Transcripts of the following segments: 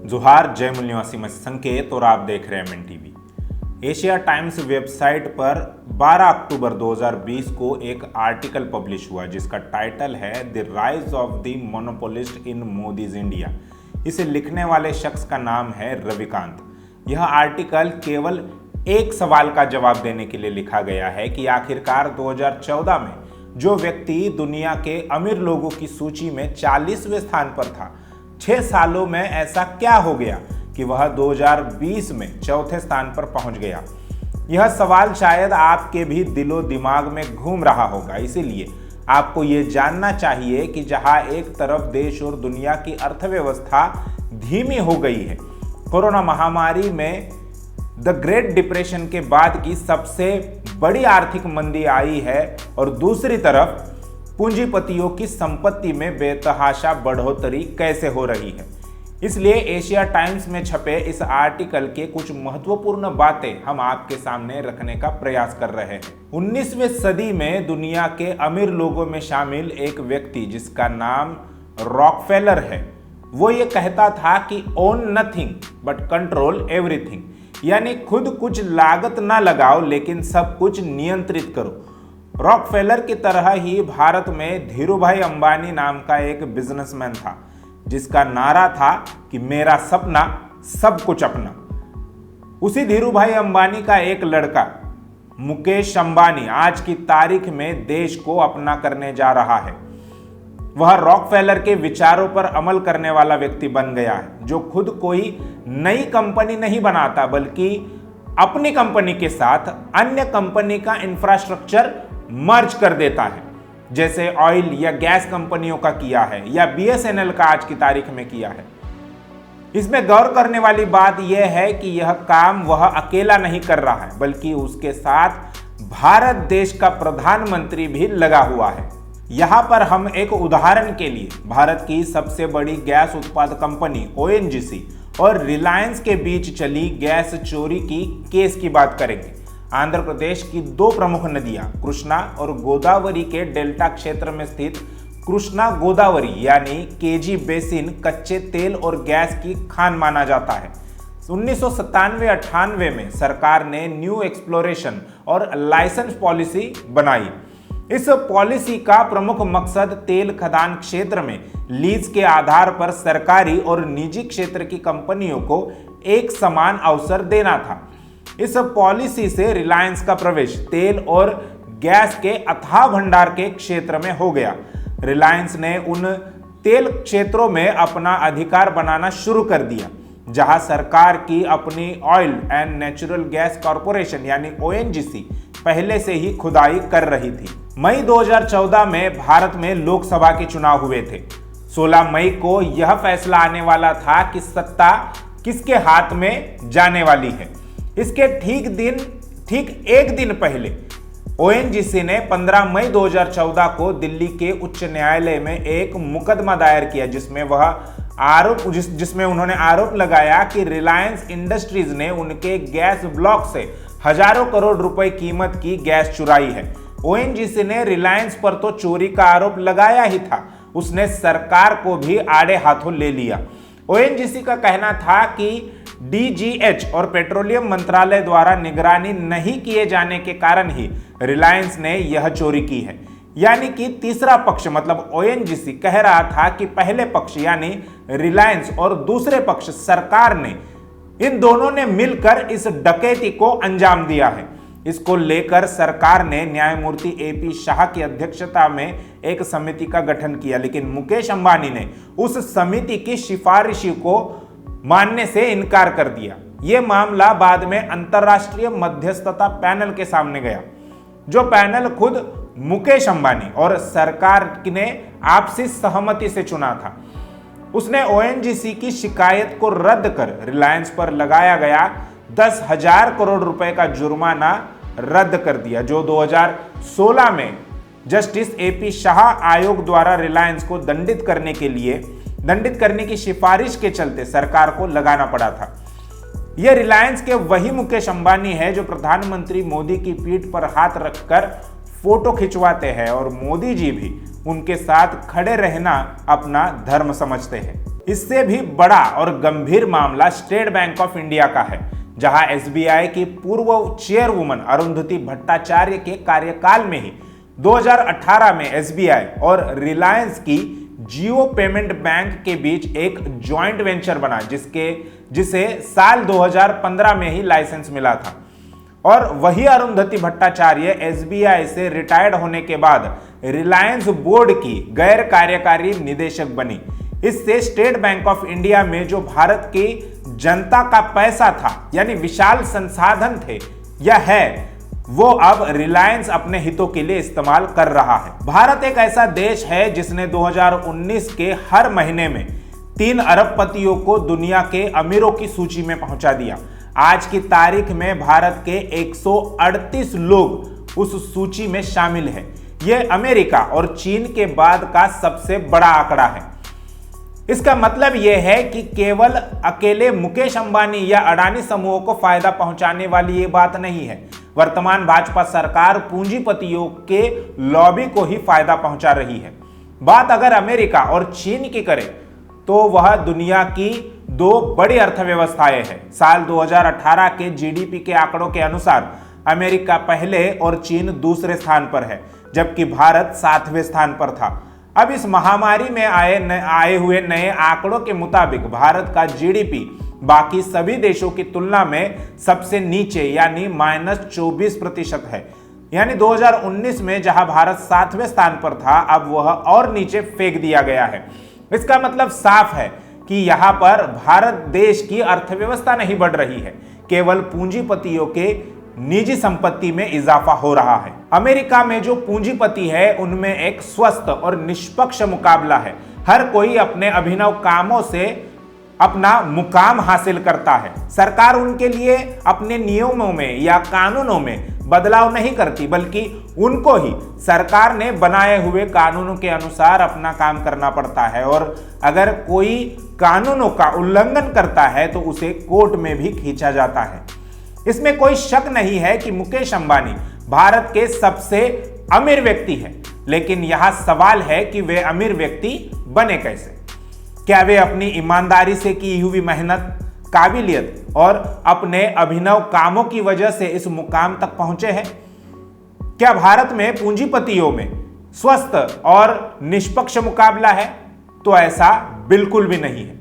जोहार, जय मूल निवासी मैं संकेत और आप देख रहे हैं MN TV. Asia Times website पर 12 अक्टूबर 2020 को एक आर्टिकल पब्लिश हुआ जिसका टाइटल है the rise of the monopolist in Modi's India. इसे लिखने वाले शख्स का नाम है रविकांत। यह आर्टिकल केवल एक सवाल का जवाब देने के लिए लिखा गया है कि आखिरकार 2014 में जो व्यक्ति दुनिया के अमीर लोगों की सूची में 40वें स्थान पर था, 6 सालों में ऐसा क्या हो गया कि वह 2020 में चौथे स्थान पर पहुंच गया। यह सवाल शायद आपके भी दिलो दिमाग में घूम रहा होगा। इसीलिए आपको ये जानना चाहिए कि जहां एक तरफ देश और दुनिया की अर्थव्यवस्था धीमी हो गई है, कोरोना महामारी में द ग्रेट डिप्रेशन के बाद की सबसे बड़ी आर्थिक मंदी आई है और दूसरी तरफ पूंजीपतियों की संपत्ति में बेतहाशा बढ़ोतरी कैसे हो रही है। इसलिए एशिया टाइम्स में छपे इस आर्टिकल के कुछ महत्वपूर्ण बातें हम आपके सामने रखने का प्रयास कर रहे हैं। 19वीं सदी में दुनिया के अमीर लोगों में शामिल एक व्यक्ति जिसका नाम रॉकफेलर है, वो ये कहता था कि own nothing but control everything, यानी खुद कुछ लागत ना लगाओ लेकिन सब कुछ नियंत्रित करो। रॉकफेलर की तरह ही भारत में धीरूभाई अंबानी नाम का एक बिजनेसमैन था जिसका नारा था कि मेरा सपना सब कुछ अपना। उसी धीरूभाई अंबानी का एक लड़का मुकेश अंबानी आज की तारीख में देश को अपना करने जा रहा है। वह रॉकफेलर के विचारों पर अमल करने वाला व्यक्ति बन गया है, जो खुद कोई नई कंपनी नहीं बनाता बल्कि अपनी कंपनी के साथ अन्य कंपनी का इंफ्रास्ट्रक्चर मर्ज कर देता है, जैसे ऑयल या गैस कंपनियों का किया है या बीएसएनएल का आज की तारीख में किया है। इसमें गौर करने वाली बात यह है कि यह काम वह अकेला नहीं कर रहा है बल्कि उसके साथ भारत देश का प्रधानमंत्री भी लगा हुआ है। यहां पर हम एक उदाहरण के लिए भारत की सबसे बड़ी गैस उत्पादक कंपनी ओएनजीसी और रिलायंस के बीच चली गैस चोरी की केस की बात करेंगे। आंध्र प्रदेश की 2 प्रमुख नदियां कृष्णा और गोदावरी के डेल्टा क्षेत्र में स्थित कृष्णा गोदावरी यानी केजी बेसिन कच्चे तेल और गैस की खान माना जाता है। 1997-98 में सरकार ने न्यू एक्सप्लोरेशन और लाइसेंस पॉलिसी बनाई। इस पॉलिसी का प्रमुख मकसद तेल खदान क्षेत्र में लीज के आधार पर सरकारी और निजी क्षेत्र की कंपनियों को एक समान अवसर देना था। इस पॉलिसी से रिलायंस का प्रवेश तेल और गैस के अथाह भंडार के क्षेत्र में हो गया। रिलायंस ने उन तेल क्षेत्रों में अपना अधिकार बनाना शुरू कर दिया जहां सरकार की अपनी oil and natural gas corporation यानी ओएनजीसी पहले से ही खुदाई कर रही थी। मई 2014 में भारत में लोकसभा के चुनाव हुए थे। 16 मई को यह फैसला आने वाला था कि सत्ता किसके हाथ में जाने वाली है। इसके ठीक एक दिन पहले ओएनजीसी ने 15 मई 2014 को दिल्ली के उच्च न्यायालय में एक मुकदमा दायर किया जिसमें उन्होंने आरोप लगाया कि रिलायंस इंडस्ट्रीज ने उनके गैस ब्लॉक से हजारों करोड़ रुपए कीमत की गैस चुराई है। ओएनजीसी ने रिलायंस पर तो चोरी का आरोप लगाया ही था, उसने सरकार को भी आड़े हाथों ले लिया। ओएनजीसी का कहना था कि डीजीएच और पेट्रोलियम मंत्रालय द्वारा निगरानी नहीं किए जाने के कारण ही रिलायंस ने यह चोरी की है। यानी कि तीसरा पक्ष मतलब ओएनजीसी कह रहा था कि पहले पक्ष यानी रिलायंस और दूसरे पक्ष सरकार ने इन दोनों ने मिलकर इस डकैती को अंजाम दिया है। इसको लेकर सरकार ने न्यायमूर्ति एपी शाह की अध्यक्षता में एक समिति का गठन किया, लेकिन मुकेश अंबानी ने उस समिति की सिफारिशों को मानने से इनकार कर दिया। यह मामला बाद में अंतरराष्ट्रीय मध्यस्थता पैनल के सामने गया, जो पैनल खुद मुकेश अंबानी और सरकार ने आपसी सहमति से चुना था। उसने ओएनजीसी की शिकायत को रद्द कर रिलायंस पर लगाया गया 10,000 करोड़ रुपए का जुर्माना रद्द कर दिया, जो 2016 में जस्टिस एपी शाह आयोग द्वारा रिलायंस को दंडित करने की सिफारिश के चलते सरकार को लगाना पड़ा था। यह रिलायंस के वही मुकेश अंबानी है जो प्रधानमंत्री मोदी की पीठ पर हाथ रखकर फोटो खिंचवाते हैं और मोदी जी भी उनके साथ खड़े रहना अपना धर्म समझते हैं। इससे भी बड़ा और गंभीर मामला स्टेट बैंक ऑफ इंडिया का है, जहां एसबीआई की पूर्व चेयरवुमन अरुंधति भट्टाचार्य के कार्यकाल में ही 2018 में एसबीआई और रिलायंस की जियो पेमेंट बैंक के बीच एक जॉइंट वेंचर बना, जिसे साल 2015 में ही लाइसेंस मिला था। और वही अरुंधति भट्टाचार्य एसबीआई से रिटायर्ड होने के बाद रिलायंस बोर्ड की गैर कार्यकारी निदेशक बनी। इससे स्टेट बैंक ऑफ इंडिया में जो भारत की जनता का पैसा था, यानी विशाल संसाधन थे या है, वो अब रिलायंस अपने हितों के लिए इस्तेमाल कर रहा है। भारत एक ऐसा देश है जिसने 2019 के हर महीने में 3 अरबपतियों को दुनिया के अमीरों की सूची में पहुंचा दिया। आज की तारीख में भारत के 138 लोग उस सूची में शामिल हैं। यह अमेरिका और चीन के बाद का सबसे बड़ा आंकड़ा है। इसका मतलब यह है कि केवल अकेले मुकेश अंबानी या अडानी समूहों को फायदा पहुंचाने वाली ये बात नहीं है। वर्तमान भाजपा सरकार पूंजीपतियों के लॉबी को ही फायदा पहुंचा रही है। बात अगर अमेरिका और चीन की करें तो वह दुनिया की 2 बड़ी अर्थव्यवस्थाएं हैं। साल 2018 के जीडीपी के आंकड़ों के अनुसार अमेरिका पहले और चीन दूसरे स्थान पर है, जबकि भारत 7वें स्थान पर था। अब इस महामारी में आए हुए नए आंकड़ों के मुताबिक भारत का जीडीपी बाकी सभी देशों की तुलना में सबसे नीचे यानी -24% है। यानी 2019 में जहां भारत 7वें स्थान पर था, अब वह और नीचे फेंक दिया गया है। इसका मतलब साफ है कि यहां पर भारत देश की अर्थव्यवस्था नहीं बढ़ रही है, केवल पूंजीपतियों के निजी संपत्ति में इजाफा हो रहा है। अमेरिका में जो पूंजीपति है उनमें एक स्वस्थ और निष्पक्ष मुकाबला है। हर कोई अपने अभिनव कामों से अपना मुकाम हासिल करता है। सरकार उनके लिए अपने नियमों में या कानूनों में बदलाव नहीं करती, बल्कि उनको ही सरकार ने बनाए हुए कानूनों के अनुसार अपना काम करना पड़ता है। और अगर कोई कानूनों का उल्लंघन करता है तो उसे कोर्ट में भी खींचा जाता है। इसमें कोई शक नहीं है कि मुकेश अंबानी भारत के सबसे अमीर व्यक्ति हैं, लेकिन यहां सवाल है कि वे अमीर व्यक्ति बने कैसे। क्या वे अपनी ईमानदारी से की हुई मेहनत, काबिलियत और अपने अभिनव कामों की वजह से इस मुकाम तक पहुंचे हैं? क्या भारत में पूंजीपतियों में स्वस्थ और निष्पक्ष मुकाबला है? तो ऐसा बिल्कुल भी नहीं है।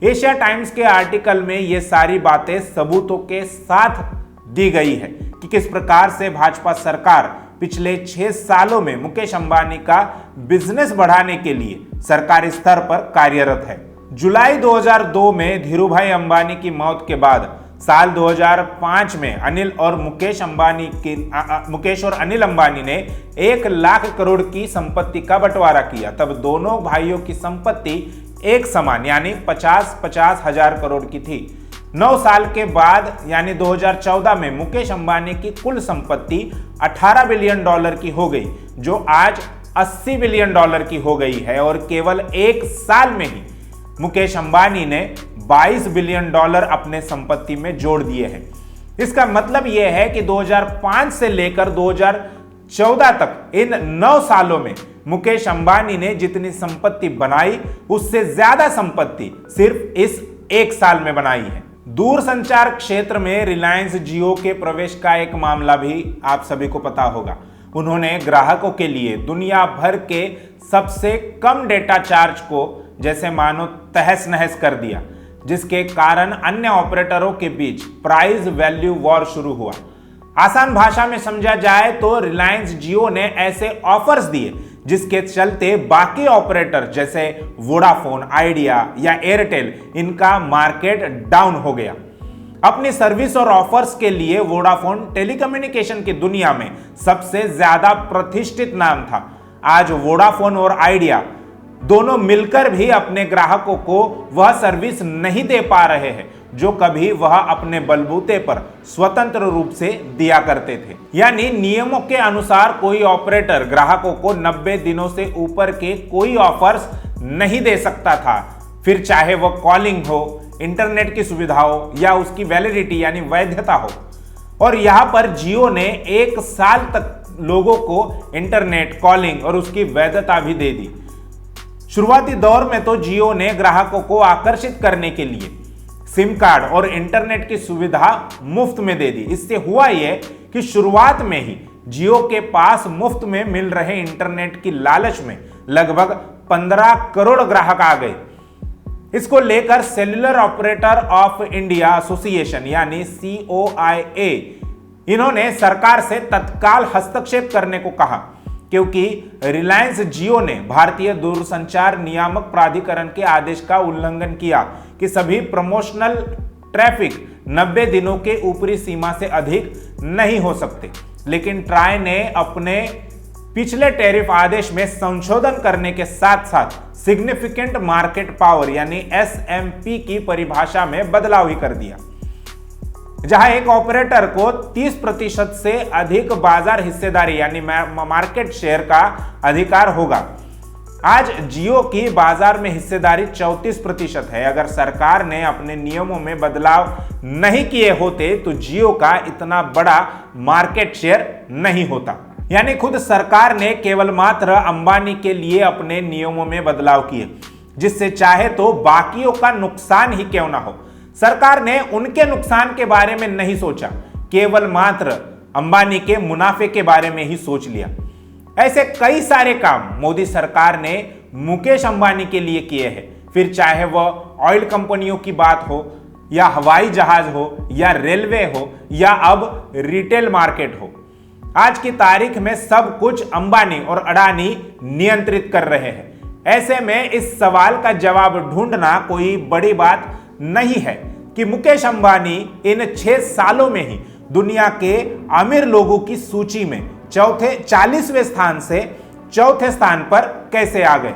एशिया टाइम्स के आर्टिकल में ये सारी बातें सबूतों के साथ दी गई है कि किस प्रकार से भाजपा सरकार पिछले 6 सालों में मुकेश अंबानी का बिजनेस बढ़ाने के लिए सरकारी स्तर पर कार्यरत है। जुलाई 2002 में धीरूभाई अंबानी की मौत के बाद साल 2005 में मुकेश और अनिल अंबानी ने 1 लाख करोड़ की संपत्ति का बंटवारा किया। तब दोनों भाइयों की संपत्ति एक समान यानी 50-50 हजार करोड़ की थी। 9 साल के बाद यानी 2014 में मुकेश अंबानी की कुल संपत्ति $18 बिलियन की हो गई, जो आज $80 बिलियन की हो गई है। और केवल 1 साल में ही मुकेश अंबानी ने $22 बिलियन अपने संपत्ति में जोड़ दिए हैं। इसका मतलब यह है कि 2005 से लेकर 2014 तक इन 9 सालों में मुकेश अंबानी ने जितनी संपत्ति बनाई उससे ज्यादा संपत्ति सिर्फ इस 1 साल में बनाई है। दूरसंचार क्षेत्र में रिलायंस जियो के प्रवेश का एक मामला भी आप सभी को पता होगा। उन्होंने ग्राहकों के लिए दुनिया भर के सबसे कम डेटा चार्ज को जैसे मानो तहस नहस कर दिया, जिसके कारण अन्य ऑपरेटरों के बीच प्राइस वैल्यू वॉर शुरू हुआ। आसान भाषा में समझा जाए तो रिलायंस जियो ने ऐसे ऑफर्स दिए जिसके चलते बाकी ऑपरेटर जैसे वोडाफोन, आइडिया या एयरटेल, इनका मार्केट डाउन हो गया। अपनी सर्विस और ऑफर्स के लिए वोडाफोन टेलीकम्युनिकेशन की दुनिया में सबसे ज्यादा प्रतिष्ठित नाम था। आज वोडाफोन और आइडिया दोनों मिलकर भी अपने ग्राहकों को वह सर्विस नहीं दे पा रहे हैं जो कभी वह अपने बलबूते पर स्वतंत्र रूप से दिया करते थे। यानी नियमों के अनुसार कोई ऑपरेटर ग्राहकों को 90 दिनों से ऊपर के कोई ऑफर्स नहीं दे सकता था, फिर चाहे वह कॉलिंग हो, इंटरनेट की सुविधा हो या उसकी वैलिडिटी यानी वैधता हो। और यहां पर जियो ने 1 साल तक लोगों को इंटरनेट, कॉलिंग और उसकी वैधता भी दे दी। शुरुआती दौर में तो जियो ने ग्राहकों को आकर्षित करने के लिए सिम कार्ड और इंटरनेट की सुविधा मुफ्त में दे दी। इससे हुआ यह कि शुरुआत में ही जियो के पास मुफ्त में मिल रहे इंटरनेट की लालच में लगभग 15 करोड़ ग्राहक आ गए। इसको लेकर cellular operator of India association यानी COIA इन्होंने सरकार से तत्काल हस्तक्षेप करने को कहा, क्योंकि रिलायंस जियो ने भारतीय दूरसंचार नियामक प्राधिकरण के आदेश का उल्लंघन किया कि सभी प्रमोशनल ट्रैफिक 90 दिनों के ऊपरी सीमा से अधिक नहीं हो सकते। लेकिन ट्राई ने अपने पिछले टैरिफ आदेश में संशोधन करने के साथ साथ सिग्निफिकेंट मार्केट पावर यानी SMP की परिभाषा में बदलाव ही कर दिया, जहां एक ऑपरेटर को 30% से अधिक बाजार हिस्सेदारी यानी मार्केट शेयर का अधिकार होगा। आज जियो की बाजार में हिस्सेदारी 34% है। अगर सरकार ने अपने नियमों में बदलाव नहीं किए होते तो जियो का इतना बड़ा मार्केट शेयर नहीं होता। यानी खुद सरकार ने केवल मात्र अंबानी के लिए अपने नियमों में बदलाव किए, जिससे चाहे तो बाकियों का नुकसान ही क्यों ना हो, सरकार ने उनके नुकसान के बारे में नहीं सोचा, केवल मात्र अंबानी के मुनाफे के बारे में ही सोच लिया। ऐसे कई सारे काम मोदी सरकार ने मुकेश अंबानी के लिए किए हैं, फिर चाहे वह ऑयल कंपनियों की बात हो या हवाई जहाज हो या रेलवे हो या अब रिटेल मार्केट हो। आज की तारीख में सब कुछ अंबानी और अडानी नियंत्रित कर रहे हैं। ऐसे में इस सवाल का जवाब ढूंढना कोई बड़ी बात नहीं है कि मुकेश अंबानी इन 6 सालों में ही दुनिया के अमीर लोगों की सूची में 40वें स्थान से 4थे स्थान पर कैसे आ गए।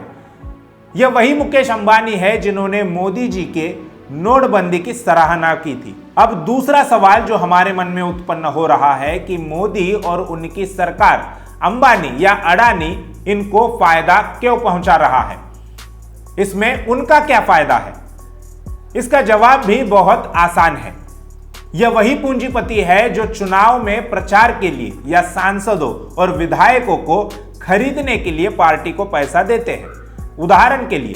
यह वही मुकेश अंबानी है जिन्होंने मोदी जी के नोटबंदी की सराहना की थी। अब दूसरा सवाल जो हमारे मन में उत्पन्न हो रहा है कि मोदी और उनकी सरकार अंबानी या अडानी इनको फायदा क्यों पहुंचा रहा है, इसमें उनका क्या फायदा है। इसका जवाब भी बहुत आसान है। यह वही पूंजीपति है जो चुनाव में प्रचार के लिए या सांसदों और विधायकों को खरीदने के लिए पार्टी को पैसा देते हैं। उदाहरण के लिए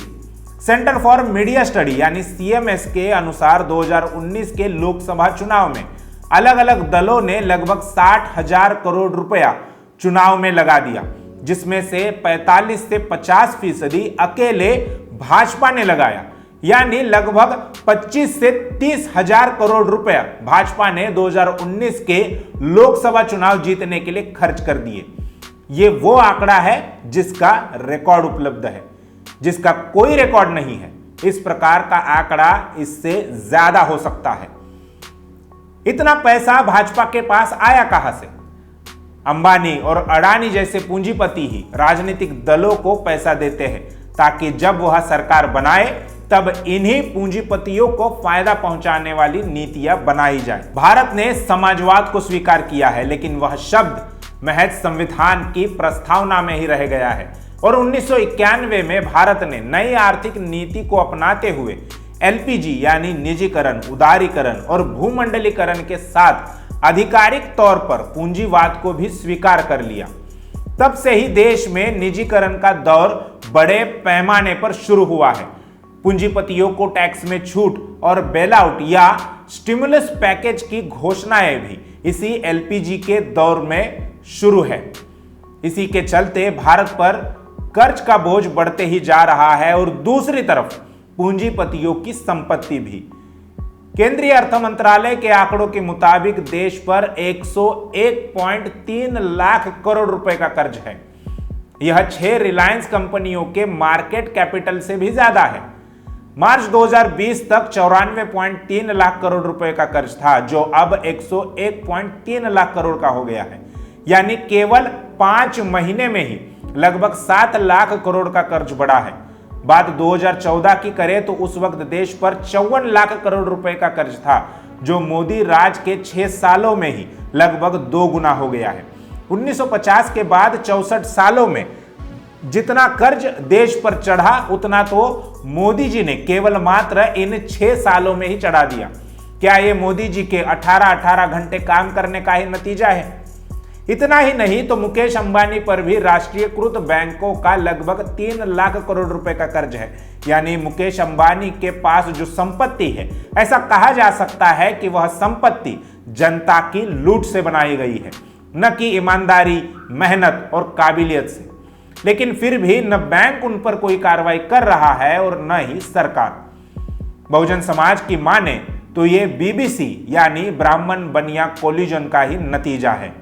सेंटर फॉर मीडिया स्टडी यानी CMS के अनुसार 2019 के लोकसभा चुनाव में अलग अलग दलों ने लगभग 60,000 करोड़ रुपया चुनाव में लगा दिया, जिसमें से 45 से 50% अकेले भाजपा ने लगाया। यानी लगभग 25 से 30,000 करोड़ रुपया भाजपा ने 2019 के लोकसभा चुनाव जीतने के लिए खर्च कर दिए। ये वो आंकड़ा है जिसका रिकॉर्ड उपलब्ध है, जिसका कोई रिकॉर्ड नहीं है। इस प्रकार का आंकड़ा इससे ज्यादा हो सकता है। इतना पैसा भाजपा के पास आया कहां से? अंबानी और अडानी जैसे पूंजीपति ही राजनीतिक दलों को पैसा देते हैं ताकि जब वह सरकार बनाए तब इन्हीं पूंजीपतियों को फायदा पहुंचाने वाली नीतियां बनाई जाए। भारत ने समाजवाद को स्वीकार किया है, लेकिन वह शब्द महज संविधान की प्रस्तावना में ही रह गया है। और 1991 में भारत ने नई आर्थिक नीति को अपनाते हुए LPG यानी निजीकरण, उदारीकरण और भूमंडलीकरण के साथ आधिकारिक तौर पर पूंजीवाद को भी स्वीकार कर लिया। तब से ही देश में निजीकरण का दौर बड़े पैमाने पर शुरू हुआ है। पूंजीपतियों को टैक्स में छूट और बेलआउट या स्टिमुलस पैकेज की घोषणाएं भी इसी LPG के दौर में शुरू है। इसी के चलते भारत पर कर्ज का बोझ बढ़ते ही जा रहा है और दूसरी तरफ पूंजीपतियों की संपत्ति भी। केंद्रीय अर्थ मंत्रालय के आंकड़ों के मुताबिक देश पर 101.3 लाख करोड़ रुपए का कर्ज है। यह 6 रिलायंस कंपनियों के मार्केट कैपिटल से भी ज्यादा है। मार्च 2020 तक 94.3 लाख करोड़ रुपए का कर्ज था, जो अब 101.3 लाख करोड़ का हो गया है। यानी केवल 5 महीने में ही लगभग 7 लाख करोड़ का कर्ज बढ़ा है। बात 2014 की करें तो उस वक्त देश पर 54 लाख करोड़ रुपए का कर्ज था, जो मोदी राज के 6 सालों में ही लगभग 2 गुना हो गया है। 1950 के बाद 64 सालों में जितना कर्ज देश पर चढ़ा उतना तो मोदी जी ने केवल मात्र इन 6 सालों में ही चढ़ा दिया। क्या ये मोदी जी के 18 घंटे काम करने का ही नतीजा है? इतना ही नहीं तो मुकेश अंबानी पर भी राष्ट्रीयकृत बैंकों का लगभग 3 लाख करोड़ रुपए का कर्ज है। यानी मुकेश अंबानी के पास जो संपत्ति है, ऐसा कहा जा सकता है कि वह संपत्ति जनता की लूट से बनाई गई है, न कि ईमानदारी, मेहनत और काबिलियत से। लेकिन फिर भी न बैंक उन पर कोई कार्रवाई कर रहा है और न ही सरकार। बहुजन समाज की माने तो ये बीबीसी यानी ब्राह्मण बनिया कोलिजन का ही नतीजा है।